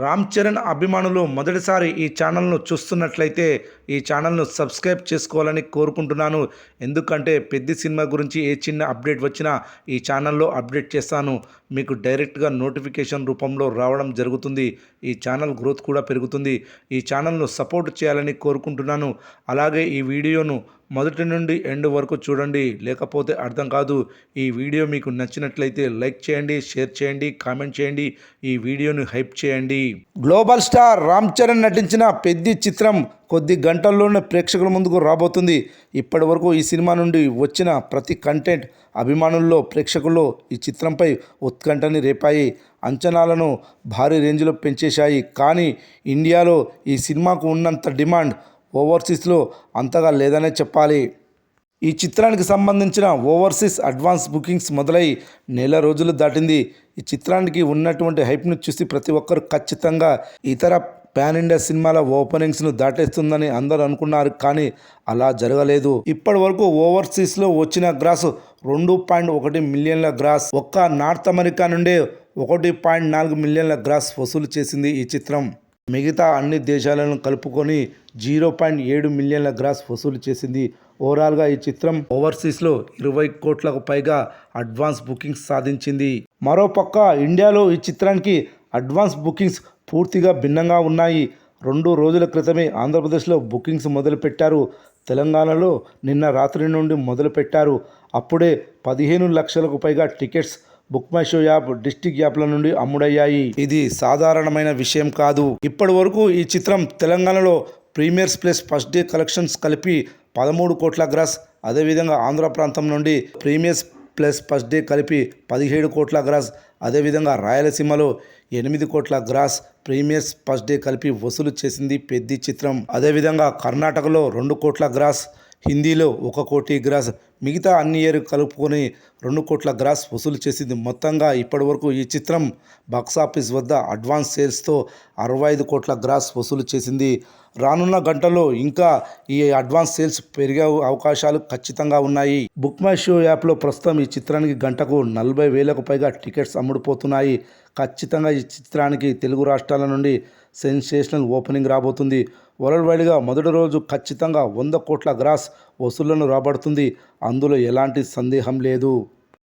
రామ్ చరణ్ అభిమానులు మొదటిసారి ఈ ఛానల్ను చూస్తున్నట్లయితే ఈ ఛానల్ను సబ్స్క్రైబ్ చేసుకోవాలని కోరుకుంటున్నాను. ఎందుకంటే పెద్ద సినిమా గురించి ఏ చిన్న అప్డేట్ వచ్చినా ఈ ఛానల్లో అప్డేట్ చేస్తాను. మీకు డైరెక్ట్గా నోటిఫికేషన్ రూపంలో రావడం జరుగుతుంది. ఈ ఛానల్ గ్రోత్ కూడా పెరుగుతుంది. ఈ ఛానల్ను సపోర్ట్ చేయాలని కోరుకుంటున్నాను. అలాగే ఈ వీడియోను మొదటి నుండి ఎండ్ వరకు చూడండి, లేకపోతే అర్థం కాదు. ఈ వీడియో మీకు నచ్చినట్లయితే లైక్ చేయండి, షేర్ చేయండి, కామెంట్ చేయండి, ఈ వీడియోని హైప్ చేయండి. గ్లోబల్ స్టార్ రామ్ చరణ్ నటించిన పెద్ద చిత్రం కొద్ది గంటల్లోనే ప్రేక్షకుల ముందుకు రాబోతుంది. ఇప్పటి వరకు ఈ సినిమా నుండి వచ్చిన ప్రతి కంటెంట్ అభిమానుల్లో, ప్రేక్షకుల్లో ఈ చిత్రంపై ఉత్కంఠని రేపాయి, అంచనాలను భారీ రేంజ్లో పెంచేశాయి. కానీ ఇండియాలో ఈ సినిమాకు ఉన్నంత డిమాండ్ ఓవర్సీస్లో అంతగా లేదనే చెప్పాలి. ఈ చిత్రానికి సంబంధించిన ఓవర్సీస్ అడ్వాన్స్ బుకింగ్స్ మొదలై నెల రోజులు దాటింది. ఈ చిత్రానికి ఉన్నటువంటి హైప్ను చూసి ప్రతి ఒక్కరు ఖచ్చితంగా ఇతర పాన్ ఇండియా సినిమాల ఓపెనింగ్స్ను దాటేస్తుందని అందరూ అనుకున్నారు. కానీ అలా జరగలేదు. ఇప్పటి వరకు ఓవర్సీస్లో వచ్చిన గ్రాస్ 2.1 మిలియన్ల గ్రాస్, ఒక్క నార్త్ అమెరికా నుండే 1.4 మిలియన్ల గ్రాస్ వసూలు చేసింది ఈ చిత్రం. మిగతా అన్ని దేశాలను కలుపుకొని 0.7 మిలియన్ల గ్రాస్ వసూలు చేసింది. ఓవరాల్గా ఈ చిత్రం ఓవర్సీస్లో 20 కోట్లకు పైగా అడ్వాన్స్ బుకింగ్స్ సాధించింది. మరోపక్క ఇండియాలో ఈ చిత్రానికి అడ్వాన్స్ బుకింగ్స్ పూర్తిగా భిన్నంగా ఉన్నాయి. 2 రోజుల క్రితమే ఆంధ్రప్రదేశ్లో బుకింగ్స్ మొదలుపెట్టారు. తెలంగాణలో నిన్న రాత్రి నుండి మొదలుపెట్టారు. అప్పుడే 15 లక్షలకు పైగా tickets book my show app, district యాప్ల నుండి అమ్ముడయ్యాయి. ఇది సాధారణమైన విషయం కాదు. ఇప్పటి వరకు ఈ చిత్రం తెలంగాణలో premieres plus first day collections కలిపి 13 కోట్ల గ్రాస్, అదేవిధంగా ఆంధ్ర ప్రాంతం నుండి ప్రీమియర్స్ ప్లస్ ఫస్ట్ డే కలిపి 17 కోట్ల గ్రాస్, అదేవిధంగా రాయలసీమలో 8 కోట్ల గ్రాస్ ప్రీమియర్స్ ఫస్ట్ డే కలిపి వసూలు చేసింది పెద్ద చిత్రం. అదేవిధంగా కర్ణాటకలో 2 కోట్ల గ్రాస్, హిందీలో 1 కోటి గ్రాస్, మిగతా అన్ని ఇయర్ కలుపుకొని 2 కోట్ల గ్రాస్ వసూలు చేసింది. మొత్తంగా ఇప్పటి వరకు ఈ చిత్రం బాక్సాఫీస్ వద్ద అడ్వాన్స్ సేల్స్తో 65 కోట్ల గ్రాస్ వసూలు చేసింది. రానున్న గంటల్లో ఇంకా ఈ అడ్వాన్స్ సేల్స్ పెరిగే అవకాశాలు ఖచ్చితంగా ఉన్నాయి. బుక్ మై షో యాప్లో ప్రస్తుతం ఈ చిత్రానికి గంటకు 40,000కు పైగా టికెట్స్ అమ్ముడుపోతున్నాయి. ఖచ్చితంగా ఈ చిత్రానికి తెలుగు రాష్ట్రాల నుండి సెన్సేషనల్ ఓపెనింగ్ రాబోతుంది. వరల్డ్ వైడ్గా మొదటి రోజు ఖచ్చితంగా 100 కోట్ల గ్రాస్ వసూళ్లను రాబడుతుంది. అందులో ఎలాంటి సందేహం లేదు.